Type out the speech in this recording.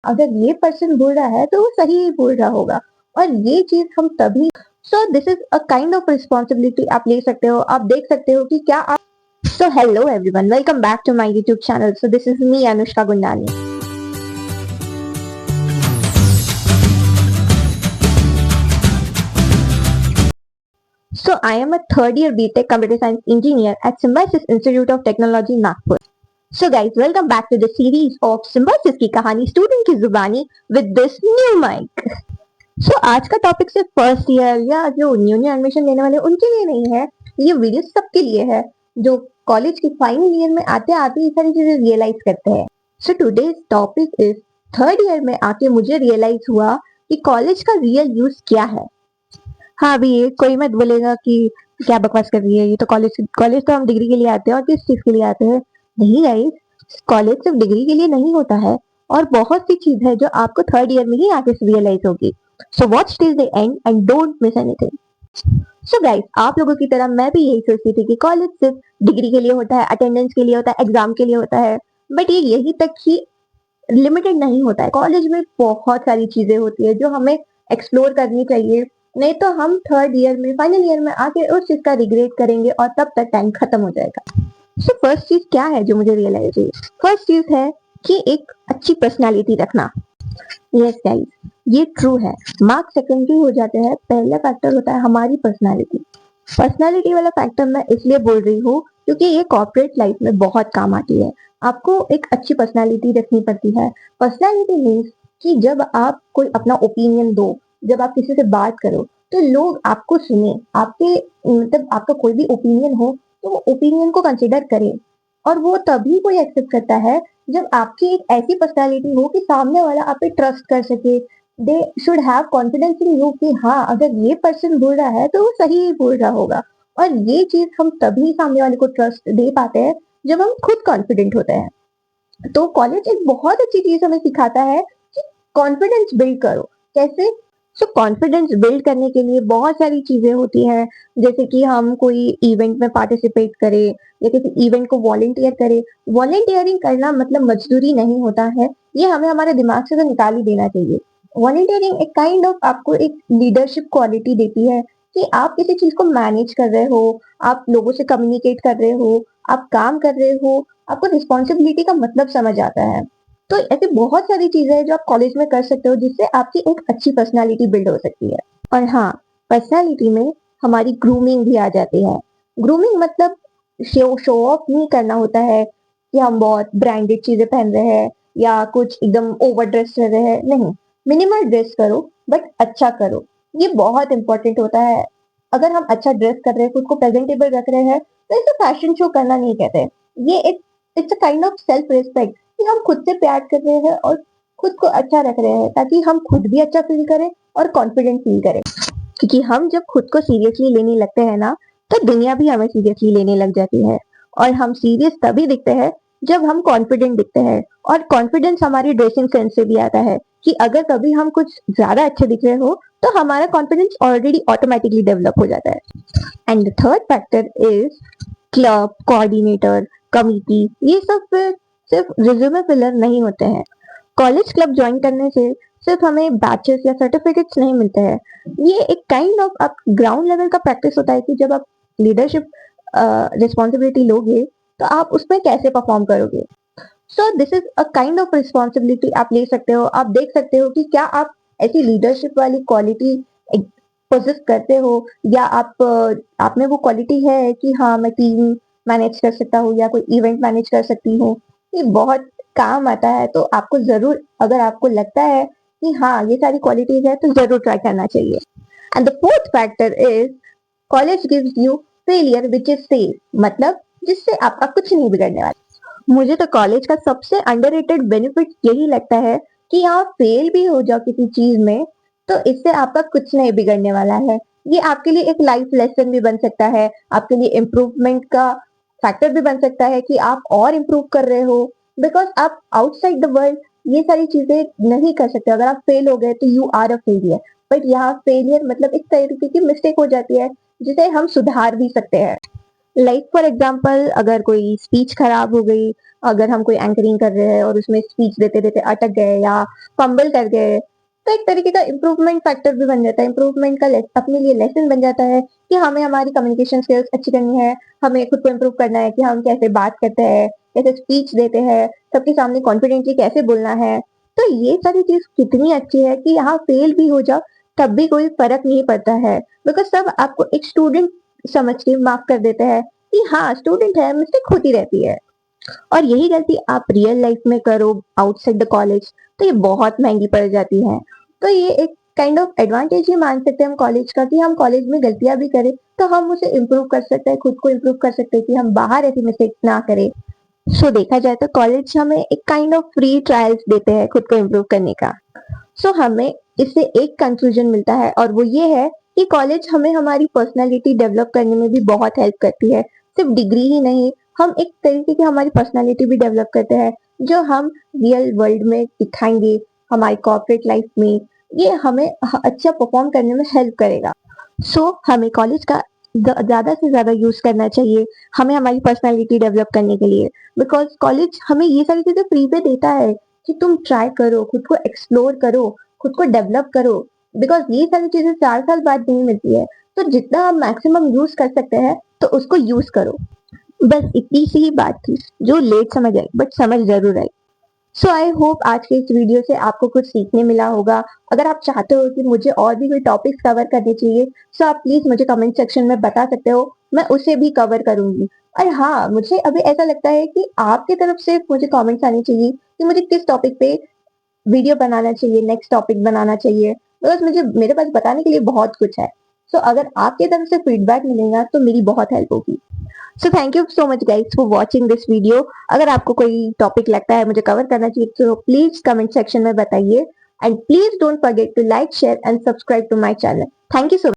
अगर ये पर्सन बोल रहा है तो वो सही ही बोल रहा होगा। और ये चीज हम तभी, सो this is a kind of responsibility आप ले सकते हो। आप देख सकते हो कि क्या आप, so hello everyone, welcome back to my YouTube channel. So this is me Anushka Gundani. So I am a third year BTech Computer Science Engineer at Symbiosis Institute of Technology, Nagpur. So guys, welcome back to the series of Symbiosis की कहानी student की जुबानी with this new mic. So आज का topic सिर्फ first year या जो new admission लेने वाले उनके लिए नहीं है, ये वीडियो सबके लिए है जो कॉलेज के फाइनल ईयर में आते आते ये सारी चीजें रियलाइज करते हैं। So today's topic is third year में आके मुझे रियलाइज हुआ कि कॉलेज का रियल यूज क्या है। हाँ, अभी ये कोई मत बोलेगा कि क्या बकवास कर रही है, ये तो कॉलेज कॉलेज तो हम डिग्री के लिए आते हैं और किस चीज के लिए आते हैं। नहीं गाइस, कॉलेज सिर्फ डिग्री के लिए नहीं होता है और बहुत सी चीज है जो आपको थर्ड ईयर में ही आगे से रियलाइज होगी। So watch till the end and don't miss anything. So guys, आप लोगों की तरह मैं भी यही सोचती थी कि कॉलेज सिर्फ डिग्री के लिए होता है, अटेंडेंस के लिए होता है, एग्जाम के लिए होता है। बट ये यही तक ही लिमिटेड नहीं होता है। कॉलेज में बहुत सारी चीजें होती है जो हमें एक्सप्लोर करनी चाहिए, नहीं तो हम थर्ड ईयर में फाइनल ईयर में आके उस चीज का रिग्रेट करेंगे और तब तक टाइम खत्म हो जाएगा। सो फर्स्ट चीज क्या है जो मुझे रियलाइज हुई? फर्स्ट चीज है कि एक अच्छी पर्सनालिटी रखना। यस गाइस, ये ट्रू है। मार्क्स सेकेंडरी हो जाते हैं, पहला फैक्टर होता है हमारी पर्सनालिटी। पर्सनालिटी वाला फैक्टर मैं इसलिए बोल रही हूँ क्योंकि ये कॉर्पोरेट लाइफ में बहुत काम आती है। आपको एक अच्छी पर्सनालिटी रखनी पड़ती है। पर्सनालिटी मीन्स कि जब आप कोई अपना ओपिनियन दो, जब आप किसी से बात करो तो लोग आपको सुने, आपके मतलब आपका कोई भी ओपिनियन हो तो वो ओपिनियन को कंसिडर करें। और वो तभी कोई एक्सेप्ट करता है जब आपकी एक ऐसी पर्सनालिटी हो कि सामने वाला आप पे ट्रस्ट कर सके। They should have confidence in you कि हाँ, अगर ये पर्सन बोल रहा है तो वो सही ही बोल रहा होगा। और ये चीज हम तभी सामने वाले को ट्रस्ट दे पाते हैं जब हम खुद कॉन्फिडेंट होते हैं। तो कॉलेज एक बहुत अच्छी चीज हमें सिखाता है कि कॉन्फिडेंस बिल्ड करो। कैसे? सो कॉन्फिडेंस बिल्ड करने के लिए बहुत सारी चीजें होती हैं, जैसे कि हम कोई इवेंट में पार्टिसिपेट करें या किसी इवेंट को वॉलेंटियर करें। वॉलेंटियरिंग करना मतलब मजदूरी नहीं होता है, ये हमें हमारे दिमाग से तो निकाल ही देना चाहिए। वॉलेंटियरिंग एक काइंड ऑफ आपको एक लीडरशिप क्वालिटी देती है कि आप किसी चीज को मैनेज कर रहे हो, आप लोगों से कम्युनिकेट कर रहे हो, आप काम कर रहे हो, आपको रिस्पॉन्सिबिलिटी का मतलब समझ आता है। तो ऐसी बहुत सारी चीजें हैं जो आप कॉलेज में कर सकते हो जिससे आपकी एक अच्छी पर्सनालिटी बिल्ड हो सकती है। और हाँ, पर्सनालिटी में हमारी ग्रूमिंग भी आ जाती है। ग्रूमिंग मतलब शो ऑफ नहीं करना होता है कि हम बहुत ब्रांडेड चीजें पहन रहे हैं या कुछ एकदम ओवर ड्रेस कर रहे हैं। नहीं, मिनिमल ड्रेस करो बट अच्छा करो, ये बहुत इंपॉर्टेंट होता है। अगर हम अच्छा ड्रेस कर रहे हैं, खुद को प्रेजेंटेबल रख रहे हैं, तो इसे फैशन शो करना नहीं कहते। ये एक it's a kind of self respect कि हम खुद से प्यार कर रहे हैं और खुद को अच्छा रख रहे हैं ताकि हम खुद भी अच्छा फील करें और कॉन्फिडेंट फील करें। क्योंकि हम जब खुद को सीरियसली लेने लगते हैं ना, तो दुनिया भी हमें सीरियसली लेने लग जाती है। और हम सीरियस तभी दिखते हैं जब हम कॉन्फिडेंट दिखते हैं। और कॉन्फिडेंस हमारी ड्रेसिंग सेंस से भी आता है कि अगर कभी हम कुछ ज्यादा अच्छे दिख रहे हो तो हमारा कॉन्फिडेंस ऑलरेडी ऑटोमेटिकली डेवलप हो जाता है। And the third factor is club, coordinator, committee. ये सब फिर सिर्फ रिज्यूमे फिलर नहीं होते हैं। कॉलेज क्लब ज्वाइन करने से सिर्फ हमें बैचेस या सर्टिफिकेट्स नहीं मिलते हैं, ये एक काइंड ऑफ आप ग्राउंड लेवल का प्रैक्टिस होता है कि जब आप लीडरशिप रिस्पॉन्सिबिलिटी लोगे तो आप उसमें कैसे परफॉर्म करोगे। सो this is a kind of responsibility आप ले सकते हो। आप देख सकते हो कि क्या आप ऐसी लीडरशिप वाली क्वालिटी पोजेस करते हो या आप में वो क्वालिटी है कि हाँ, मैं टीम मैनेज कर सकता हूँ या कोई इवेंट मैनेज कर सकती हूँ। ये बहुत काम आता है, तो आपको जरूर, अगर आपको लगता है कि हाँ ये सारी क्वालिटीज है, तो जरूर ट्राई करना चाहिए। And the fourth factor is college gives you failure which is safe, मतलब जिससे आपका कुछ नहीं बिगड़ने वाला। मुझे तो कॉलेज का सबसे अंडररेटेड बेनिफिट यही लगता है कि आप फेल भी हो जाओ किसी चीज में तो इससे आपका कुछ नहीं बिगड़ने वाला है। ये आपके लिए एक लाइफ लेसन भी बन सकता है, आपके लिए इम्प्रूवमेंट का फैक्टर भी बन सकता है कि आप और इम्प्रूव कर रहे हो। बिकॉज आप आउटसाइड द वर्ल्ड ये सारी चीजें नहीं कर सकते। अगर आप फेल हो गए तो you are a failure. But यहाँ फेलियर मतलब एक तरीके की मिस्टेक हो जाती है जिसे हम सुधार भी सकते हैं। लाइक फॉर एग्जाम्पल अगर कोई स्पीच खराब हो गई, अगर हम कोई एंकरिंग कर रहे हैं और उसमें स्पीच देते देते अटक गए या फंबल कर गए, तो एक तरीके का इम्प्रूवमेंट फैक्टर भी बन जाता है, इम्प्रूवमेंट का अपने लिए लेसन बन जाता है कि हमें हमारी कम्युनिकेशन स्किल्स अच्छी करनी है, हमें खुद को इम्प्रूव करना है कि हम कैसे बात करते हैं, कैसे स्पीच देते हैं, सबके सामने कॉन्फिडेंटली कैसे बोलना है। तो ये सारी चीज कितनी अच्छी है कि यहाँ फेल भी हो जाओ तब भी कोई फर्क नहीं पड़ता है, बिकॉज सब आपको एक स्टूडेंट समझ के माफ कर देते हैं कि हाँ स्टूडेंट है, मिस्टेक होती रहती है। और यही गलती आप रियल लाइफ में करो आउटसाइड द कॉलेज तो ये बहुत महंगी पड़ जाती है। तो ये एक काइंड ऑफ एडवांटेज ही मान सकते हैं हम कॉलेज का कि हम कॉलेज में गलतियां भी करें तो हम उसे इम्प्रूव कर सकते हैं, खुद को इम्प्रूव कर सकते हैं कि हम बाहर ऐसी मिस्टेक्स ना करें। सो देखा जाए तो कॉलेज हमें एक काइंड ऑफ फ्री ट्रायल्स देते हैं खुद को इम्प्रूव करने का। सो हमें इससे एक कंक्लूजन मिलता है और वो ये है कि कॉलेज हमें हमारी पर्सनालिटी डेवलप करने में भी बहुत हेल्प करती है। सिर्फ डिग्री ही नहीं, हम एक तरीके की हमारी पर्सनालिटी भी डेवलप करते हैं जो हम रियल वर्ल्ड में दिखाएंगे, हमारी कॉर्पोरेट लाइफ में। ये हमें अच्छा परफॉर्म करने में हेल्प करेगा। हमें कॉलेज का ज्यादा से ज्यादा यूज करना चाहिए हमें हमारी पर्सनालिटी डेवलप करने के लिए, बिकॉज कॉलेज हमें ये सारी चीजें फ्री पे देता है कि तुम ट्राई करो, खुद को एक्सप्लोर करो, खुद को डेवलप करो। बिकॉज ये सारी चीजें 4 साल बाद नहीं मिलती है, तो जितना हम मैक्सिमम यूज कर सकते हैं तो उसको यूज करो। बस इतनी सी ही बात थी जो लेट समझ आई बट समझ जरूर आई। सो आई होप आज के इस वीडियो से आपको कुछ सीखने मिला होगा। अगर आप चाहते हो कि मुझे और भी कोई टॉपिक्स कवर करने चाहिए तो आप प्लीज मुझे कमेंट सेक्शन में बता सकते हो, मैं उसे भी कवर करूंगी। और हाँ, मुझे अभी ऐसा लगता है कि आपकी तरफ से मुझे कमेंट्स आने चाहिए कि मुझे किस टॉपिक पे वीडियो बनाना चाहिए, नेक्स्ट टॉपिक बनाना चाहिए, बिकॉज मुझे मेरे पास बताने के लिए बहुत कुछ है। सो अगर आपकी तरफ से फीडबैक मिलेगा तो मेरी बहुत हेल्प होगी। So thank you so much guys for watching this video. अगर आपको कोई टॉपिक लगता है मुझे कवर करना चाहिए तो प्लीज कमेंट सेक्शन में बताइए, and please don't forget to like share and subscribe to my channel. Thank you so